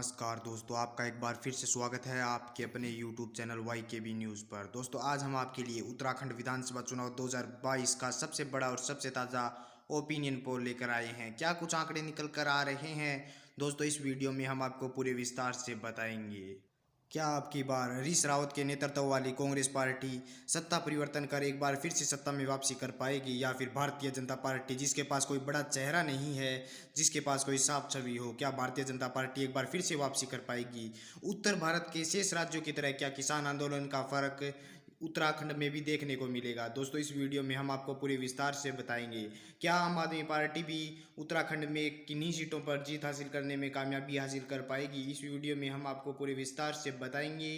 नमस्कार दोस्तों, आपका एक बार फिर से स्वागत है आपके अपने YouTube चैनल YKB न्यूज़ पर। दोस्तों, आज हम आपके लिए उत्तराखंड विधानसभा चुनाव 2022 का सबसे बड़ा और सबसे ताज़ा ओपिनियन पोल लेकर आए हैं। क्या कुछ आंकड़े निकल कर आ रहे हैं दोस्तों, इस वीडियो में हम आपको पूरे विस्तार से बताएंगे। क्या आपकी बार हरीश रावत के नेतृत्व वाली कांग्रेस पार्टी सत्ता परिवर्तन कर एक बार फिर से सत्ता में वापसी कर पाएगी, या फिर भारतीय जनता पार्टी जिसके पास कोई बड़ा चेहरा नहीं है, जिसके पास कोई साफ छवि हो, क्या भारतीय जनता पार्टी एक बार फिर से वापसी कर पाएगी? उत्तर भारत के शेष राज्यों की तरह क्या किसान आंदोलन का फर्क उत्तराखंड में भी देखने को मिलेगा? दोस्तों, इस वीडियो में हम आपको पूरे विस्तार से बताएंगे। क्या आम आदमी पार्टी भी उत्तराखंड में किन्हीं सीटों पर जीत हासिल करने में कामयाबी हासिल कर पाएगी? इस वीडियो में हम आपको पूरे विस्तार से बताएंगे,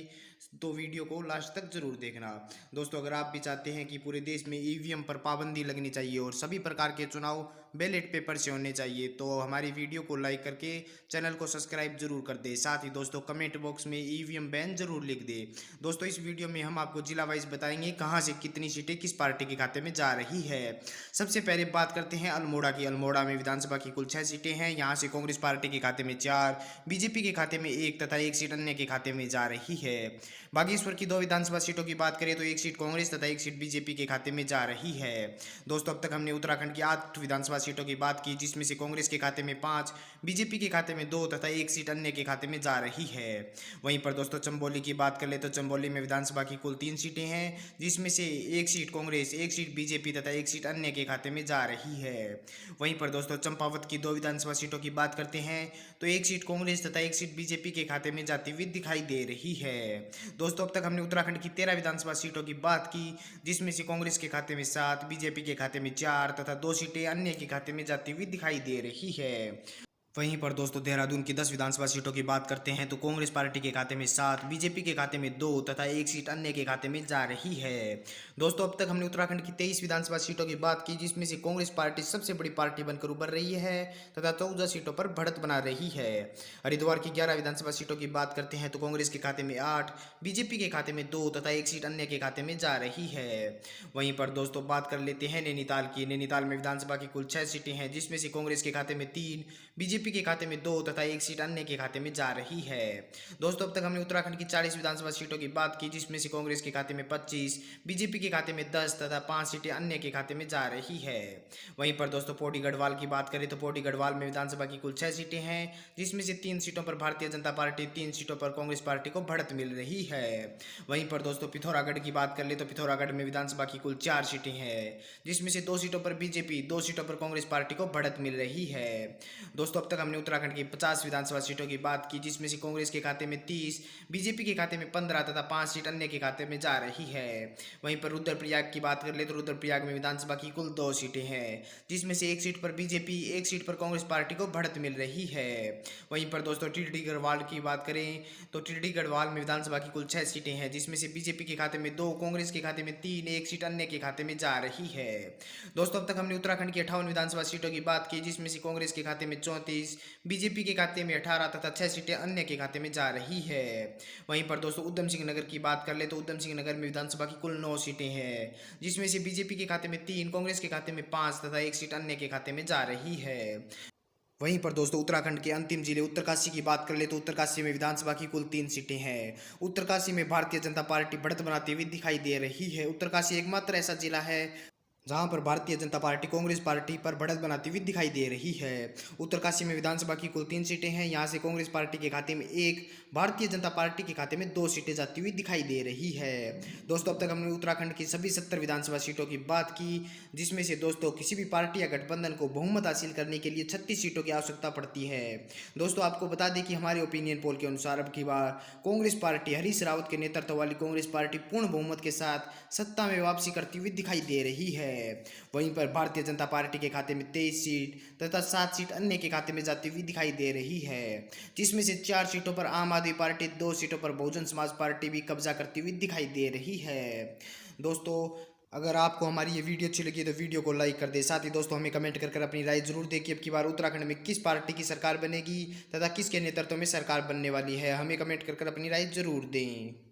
तो वीडियो को लास्ट तक जरूर देखना। दोस्तों, अगर आप भी चाहते हैं कि पूरे देश में ईवीएम पर पाबंदी लगनी चाहिए और सभी प्रकार के चुनाव बैलेट पेपर से होने चाहिए, तो हमारी वीडियो को लाइक करके चैनल को सब्सक्राइब जरूर कर दे। साथ ही दोस्तों, कमेंट बॉक्स में ईवीएम बैन जरूर लिख दे। दोस्तों, इस वीडियो में हम आपको जिला वाइज बताएंगे कहां से कितनी सीटें किस पार्टी के खाते में जा रही है। सबसे पहले बात करते हैं अल्मोड़ा की। अल्मोड़ा में विधानसभा की कुल 6 सीटें हैं। यहां से कांग्रेस पार्टी के खाते में 4, बीजेपी के खाते में 1 तथा 1 सीट अन्य के खाते में जा रही है। बागेश्वर की 2 विधानसभा सीटों की बात करें तो 1 सीट कांग्रेस तथा 1 सीट बीजेपी के खाते में जा रही है। दोस्तों, अब तक हमने उत्तराखंड की 8 विधानसभा सीटों की बात की, जिसमें से कांग्रेस के खाते में 5, बीजेपी के खाते में 2 तथा 1 सीट अन्य के खाते में जा रही है। वहीं पर दोस्तों, चंबोली की बात कर ले तो चंबोली में विधानसभा की कुल 3 सीटें हैं, जिसमें से 1 सीट कांग्रेस, 1 सीट बीजेपी तथा 1 सीट अन्य के खाते में जा रही है। वहीं पर दोस्तों, चंपावत की 2 विधानसभा सीटों की बात करते हैं तो 1 सीट कांग्रेस तथा 1 सीट बीजेपी के खाते में जाती हुई दिखाई दे रही है। दोस्तों, अब तक हमने उत्तराखंड की 13 विधानसभा सीटों की बात की, जिसमें से कांग्रेस के खाते में 7, बीजेपी के खाते में 4 तथा 2 सीटें अन्य के खाते में जाती हुई दिखाई दे रही है। वहीं पर दोस्तों, देहरादून की 10 विधानसभा सीटों की बात करते हैं तो कांग्रेस पार्टी के खाते में 7, बीजेपी के खाते में 2 तथा 1 सीट अन्य के खाते में जा रही है। दोस्तों, अब तक हमने उत्तराखंड की 23 विधानसभा सीटों की बात की, जिसमें से कांग्रेस पार्टी सबसे बड़ी पार्टी बनकर उभर रही है तथा 14 सीटों पर बढ़त बना रही है। हरिद्वार की 11 विधानसभा सीटों की बात करते हैं तो कांग्रेस के खाते में 8, बीजेपी के खाते में 2 तथा 1 सीट अन्य के खाते में जा रही है। वहीं पर दोस्तों, बात कर लेते हैं नैनीताल की। नैनीताल में विधानसभा की कुल 6 सीटें हैं, जिसमें से कांग्रेस के खाते में 3, बीजेपी के खाते में 2 तथा 1 सीट अन्य के खाते में जा रही है। दोस्तों, अब तक हमने उत्तराखंड की 40 विधानसभा सीटों की बात की, जिसमें से कांग्रेस के खाते में 25, बीजेपी के खाते में 10 तथा 5 सीटें अन्य के खाते में जा रही है। वहीं पर दोस्तों, पौड़ी गढ़वाल की बात करें तो पौड़ी गढ़वाल में विधानसभा की कुल 6 सीटें हैं, जिसमें से 3 सीटों पर भारतीय जनता पार्टी, 3 सीटों पर कांग्रेस पार्टी को बढ़त मिल रही है। वहीं पर दोस्तों, पिथौरागढ़ की बात कर ले तो पिथौरागढ़ में विधानसभा की कुल 4 सीटें हैं, जिसमें से 2 सीटों पर बीजेपी, 2 सीटों पर कांग्रेस पार्टी को बढ़त मिल रही है। दोस्तों, अब तक हमने उत्तराखंड की 50 विधानसभा सीटों की बात की, जिसमें से कांग्रेस के खाते में 30, बीजेपी के खाते में 15 तथा 5 सीट अन्य के खाते में जा रही है। वहीं पर रुद्रप्रयाग की बात कर ले तो रुद्रप्रयाग में विधानसभा की कुल 2 सीटें हैं, जिसमें से 1 सीट पर बीजेपी, 1 सीट पर कांग्रेस पार्टी को बढ़त मिल रही है। वहीं पर दोस्तों, टिहरी गढ़वाल की बात करें तो टिहरी गढ़वाल में विधानसभा की कुल 6 सीटें हैं, जिसमें से बीजेपी के खाते में 2, कांग्रेस के खाते में 3, 1 सीट अन्य के खाते में जा रही है। दोस्तों, अब तक हमने उत्तराखंड की 58 विधानसभा सीटों की बात की, जिसमें से कांग्रेस के खाते में 34, बीजेपी के खाते में 18 तथा 6 सीटें अन्य के खाते में जा रही है। वहीं पर दोस्तों, उधम सिंह नगर की बात कर ले तो उधम सिंह नगर में विधानसभा की कुल 9 सीटें हैं, जिसमें से बीजेपी के खाते में 3, कांग्रेस के खाते में 5 तथा 1 सीट अन्य के खाते में जा रही है। वहीं पर दोस्तों, उत्तराखंड के अंतिम जिले उत्तरकाशी की बात कर ले तो उत्तरकाशी में विधानसभा की कुल 3 सीटें हैं। उत्तरकाशी में भारतीय जनता पार्टी बढ़त बनाती हुई दिखाई दे रही है। उत्तरकाशी एकमात्र ऐसा जिला है जहां पर भारतीय जनता पार्टी कांग्रेस पार्टी पर बढ़त बनाती हुई दिखाई दे रही है। उत्तरकाशी में विधानसभा की कुल 3 सीटें हैं। यहां से कांग्रेस पार्टी के खाते में 1, भारतीय जनता पार्टी के खाते में 2 सीटें जाती हुई दिखाई दे रही है। दोस्तों, अब तक हमने उत्तराखंड की सभी 70 विधानसभा सीटों की बात की, जिसमें से दोस्तों किसी भी पार्टी या गठबंधन को बहुमत हासिल करने के लिए 36 सीटों की आवश्यकता पड़ती है। दोस्तों, आपको बता दें कि हमारे ओपिनियन पोल के अनुसार अब की बार कांग्रेस पार्टी, हरीश रावत के नेतृत्व वाली कांग्रेस पार्टी पूर्ण बहुमत के साथ सत्ता में वापसी करती हुई दिखाई दे रही है। वहीं पर भारतीय जनता पार्टी के खाते में 23 सीट तथा 7 सीट अन्य के खाते में जाती हुई दिखाई दे रही है, जिसमें से 4 सीटों पर आम आदमी पार्टी, 2 सीटों पर बहुजन समाज पार्टी भी कब्जा करती हुई दिखाई दे रही है। दोस्तों, अगर आपको हमारी ये वीडियो अच्छी लगी तो वीडियो को लाइक कर दे। साथ ही दोस्तों, हमें कमेंट कर अपनी राय जरूर दें कि अब की बार उत्तराखंड में किस पार्टी की सरकार बनेगी तथा किसके नेतृत्व में सरकार बनने वाली है। हमें कमेंट कर अपनी राय जरूर दें।